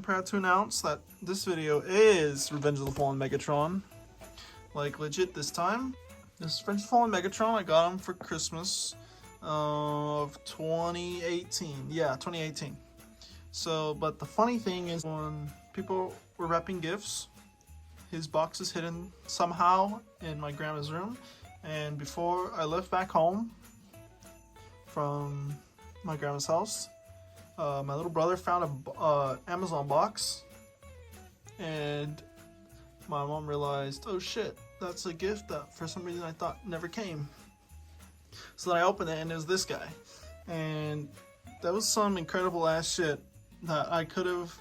proud to announce that this video is Revenge of the Fallen Megatron. Like, legit this time. This Revenge of the Fallen Megatron, I got him for Christmas of 2018. Yeah, 2018. So, but the funny thing is when people were wrapping gifts, his box is hidden somehow in my grandma's room. And before I left back home from my grandma's house, my little brother found a Amazon box, and my mom realized, oh shit, that's a gift that for some reason I thought never came. So then I opened it and it was this guy, and that was some incredible ass shit that I could have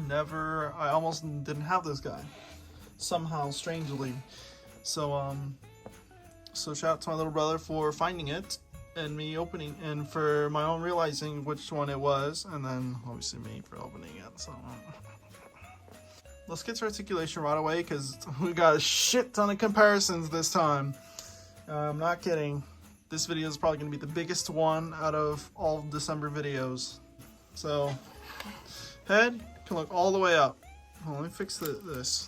never. I almost didn't have this guy somehow, strangely. So so shout out to my little brother for finding it and me opening, and for my own realizing which one it was, and then obviously me for opening it. So let's get to articulation right away, because we got a shit ton of comparisons this time. I'm not kidding. This video is probably going to be the biggest one out of all December videos. So head can look all the way up. Oh, let me fix this.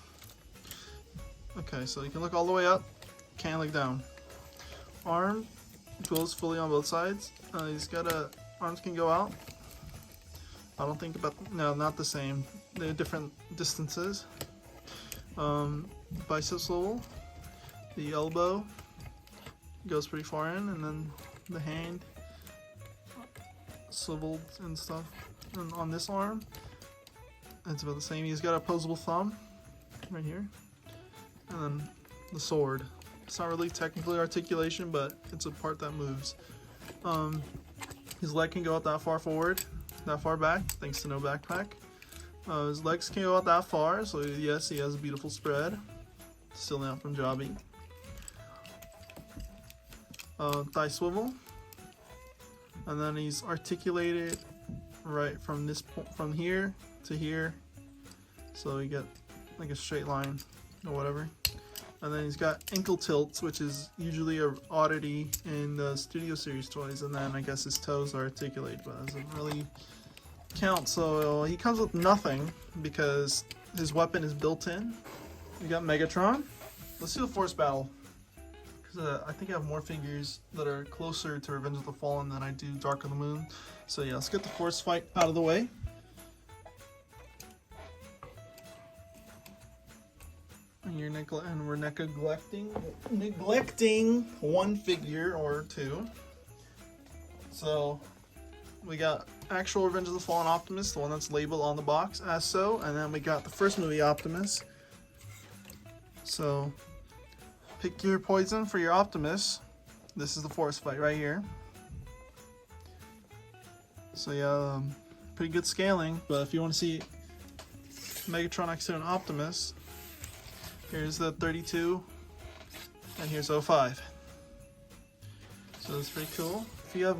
Okay, so you can look all the way up, can't look down. Arm goes fully on both sides. He's got arms can go out. I don't think no, not the same. They're different distances. Bicep swivel. The elbow goes pretty far in, and then the hand swiveled and stuff. And on this arm, it's about the same. He's got a opposable thumb right here, and then the sword. It's not really technically articulation, but it's a part that moves. His leg can go out that far forward, that far back, thanks to no backpack. His legs can go out that far, so yes, he has a beautiful spread. Still not from Punjabi. Thigh swivel, and then he's articulated right from this point, from here to here, so you get like a straight line or whatever. And then he's got ankle tilts, which is usually an oddity in the Studio Series toys. And then I guess his toes are articulated, but that doesn't really count. So he comes with nothing because his weapon is built in. We got Megatron. Let's do the Force Battle, because I think I have more figures that are closer to Revenge of the Fallen than I do Dark of the Moon. So yeah, let's get the Force fight out of the way. And we're neglecting one figure or two. So we got actual Revenge of the Fallen Optimus, the one that's labeled on the box as so, and then we got the first movie Optimus. So pick your poison for your Optimus. This is the Force fight right here. So yeah, pretty good scaling. But if you want to see Megatron next to an Optimus, here's the 32, and here's 05. So that's pretty cool. If you have,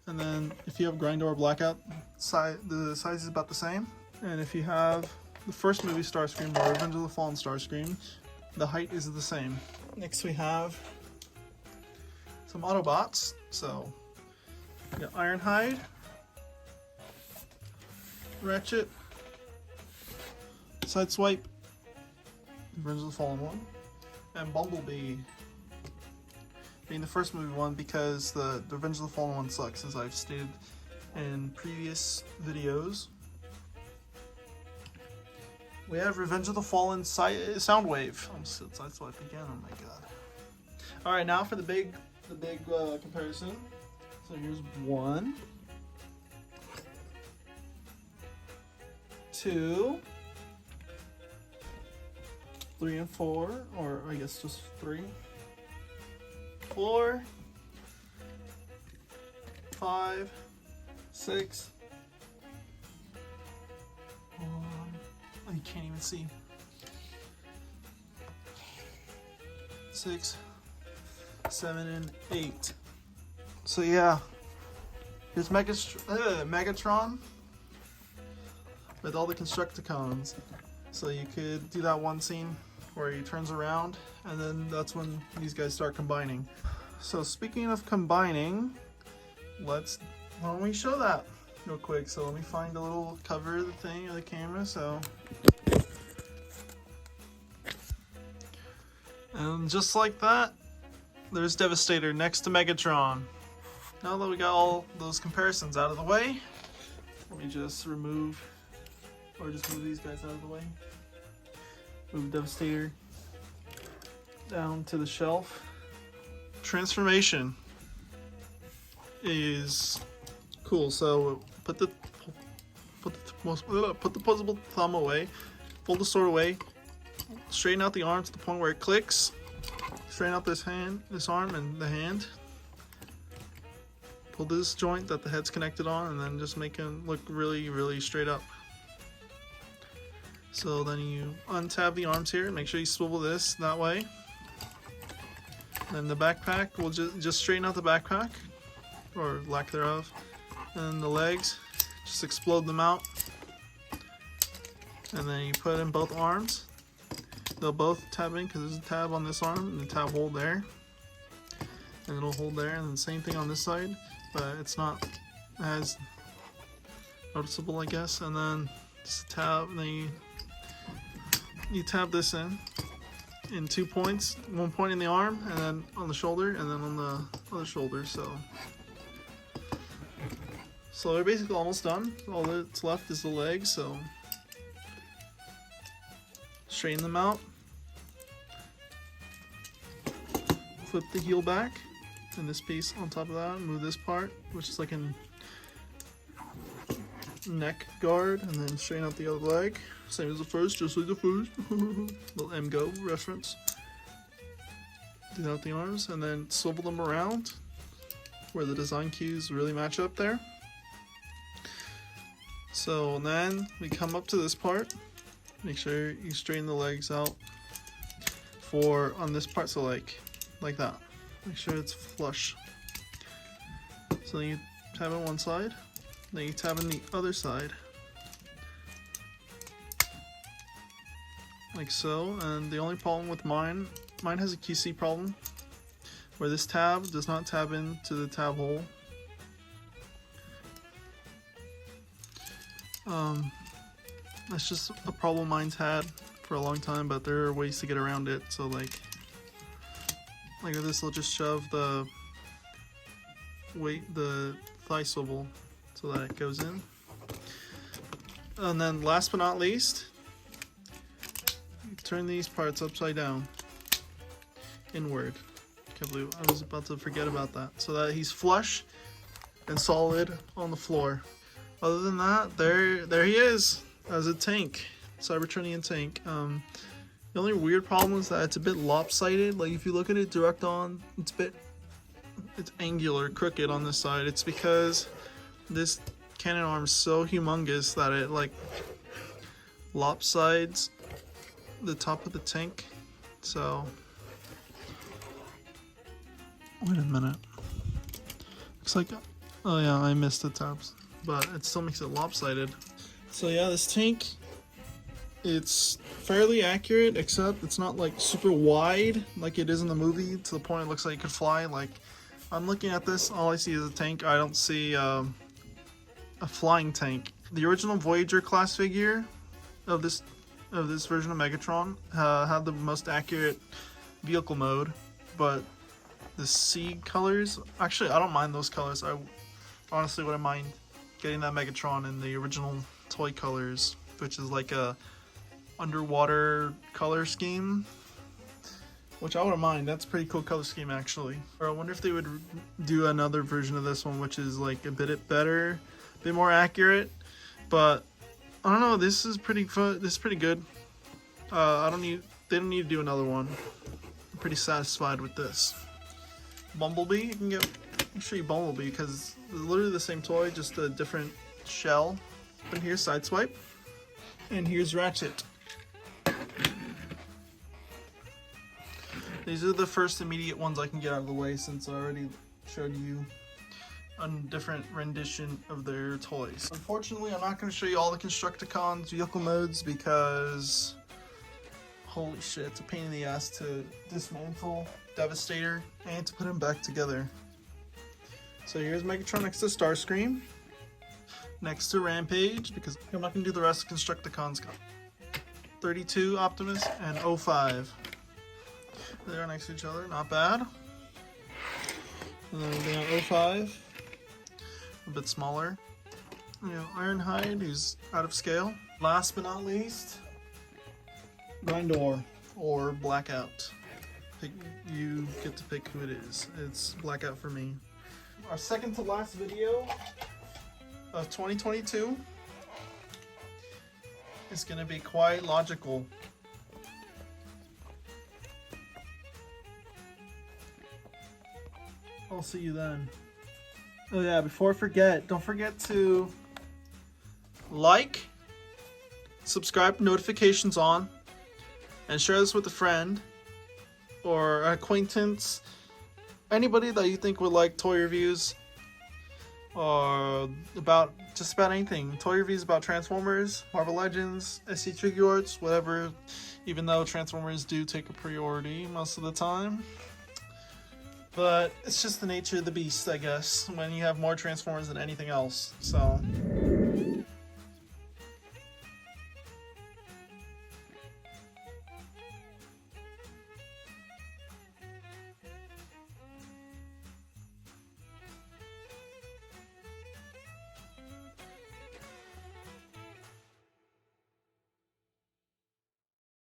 and then if you have Grindor Blackout, the size is about the same. And if you have the first movie Starscream or Revenge of the Fallen Starscream, the height is the same. Next we have some Autobots. So we got Ironhide, Ratchet, Sideswipe, Revenge of the Fallen one, and Bumblebee being the first movie one, because the Revenge of the Fallen one sucks, as I've stated in previous videos. We have Revenge of the Fallen Soundwave. I'm Sideswipe again. Oh my god! All right, now for the big comparison. So here's 1, 2, 3 and 4, or I guess just 3, 4, 5, 6. Oh, you can't even see. 6, 7, and 8. So yeah, here's Megatron with all the Constructicons. So you could do that one scene where he turns around, and then that's when these guys start combining. So speaking of combining, why don't we show that? real quick. So let me find a little cover of the thing of the camera. So, and just like that, there's Devastator next to Megatron. Now that we got all those comparisons out of the way, let me just move these guys out of the way. Move Devastator down to the shelf. Transformation is cool. So put the opposable thumb away, fold the sword away, straighten out the arm to the point where it clicks. Straighten out this arm and the hand. Pull this joint that the head's connected on, and then just make him look really, really straight up. So then you untab the arms here, make sure you swivel this that way. Then the backpack, we'll just straighten out the backpack, or lack thereof. And the legs, just explode them out. And then you put in both arms. They'll both tab in because there's a tab on this arm and a tab hold there. And it'll hold there, and then same thing on this side, but it's not as noticeable, I guess. And then just a tab, and then you tab this in 2 points, 1 point in the arm, and then on the shoulder, and then on the other shoulder. So they're basically almost done. All that's left is the legs. So straighten them out, flip the heel back, and this piece on top of that, move this part, which is like a neck guard, and then straighten out the other leg. Same as the first, just like the first. Little M-Go reference. Do out the arms, and then swivel them around where the design cues really match up there. So then we come up to this part. Make sure you straighten the legs out on this part, so like that. Make sure it's flush. So then you tab on one side, then you tab on the other side. Like so. And the only problem with mine has a QC problem where this tab does not tab into the tab hole. That's just a problem mine's had for a long time, but there are ways to get around it. So like this, will just shove the thigh swivel so that it goes in. And then last but not least, turn these parts upside down, inward. Can't believe I was about to forget about that. So that he's flush and solid on the floor. Other than that, there he is as a tank, Cybertronian tank. The only weird problem is that it's a bit lopsided. Like if you look at it direct on, it's angular, crooked on this side. It's because this cannon arm is so humongous that it like lopsides the top of the tank. So wait a minute. Looks like, oh yeah, I missed the tabs, but it still makes it lopsided. So yeah, this tank, it's fairly accurate, except it's not like super wide like it is in the movie to the point it looks like it could fly. Like I'm looking at this, all I see is a tank. I don't see a flying tank. The original Voyager class figure of this version of Megatron had the most accurate vehicle mode, but the sea colors, actually I don't mind those colors. I honestly wouldn't mind getting that Megatron in the original toy colors, which is like a underwater color scheme, which I wouldn't mind. That's a pretty cool color scheme actually. Or I wonder if they would do another version of this one which is like a bit better, a bit more accurate, but I don't know, this is pretty fun. This is pretty good. They don't need to do another one. I'm pretty satisfied with this. Bumblebee, you can get, I'll show you Bumblebee because it's literally the same toy, just a different shell. And here's Sideswipe, and here's Ratchet. These are the first immediate ones I can get out of the way since I already showed you a different rendition of their toys. Unfortunately, I'm not going to show you all the Constructicons vehicle modes because holy shit, it's a pain in the ass to dismantle Devastator and to put him back together. So here's Megatron next to Starscream. next to Rampage, because I'm not going to do the rest of Constructicons. 32 Optimus and 05. They're next to each other, not bad. And then we got 05, a bit smaller. You know, Ironhide, who's out of scale. Last but not least, Grindor or Blackout. You get to pick who it is. It's Blackout for me. Our second to last video of 2022 is going to be quite logical. I'll see you then. Oh yeah, before I forget, don't forget to like, subscribe, notifications on, and share this with a friend or an acquaintance, anybody that you think would like toy reviews or about just about anything. Toy reviews about Transformers, Marvel Legends, SC Figuarts, whatever, even though Transformers do take a priority most of the time. But it's just the nature of the beast, I guess, when you have more Transformers than anything else. So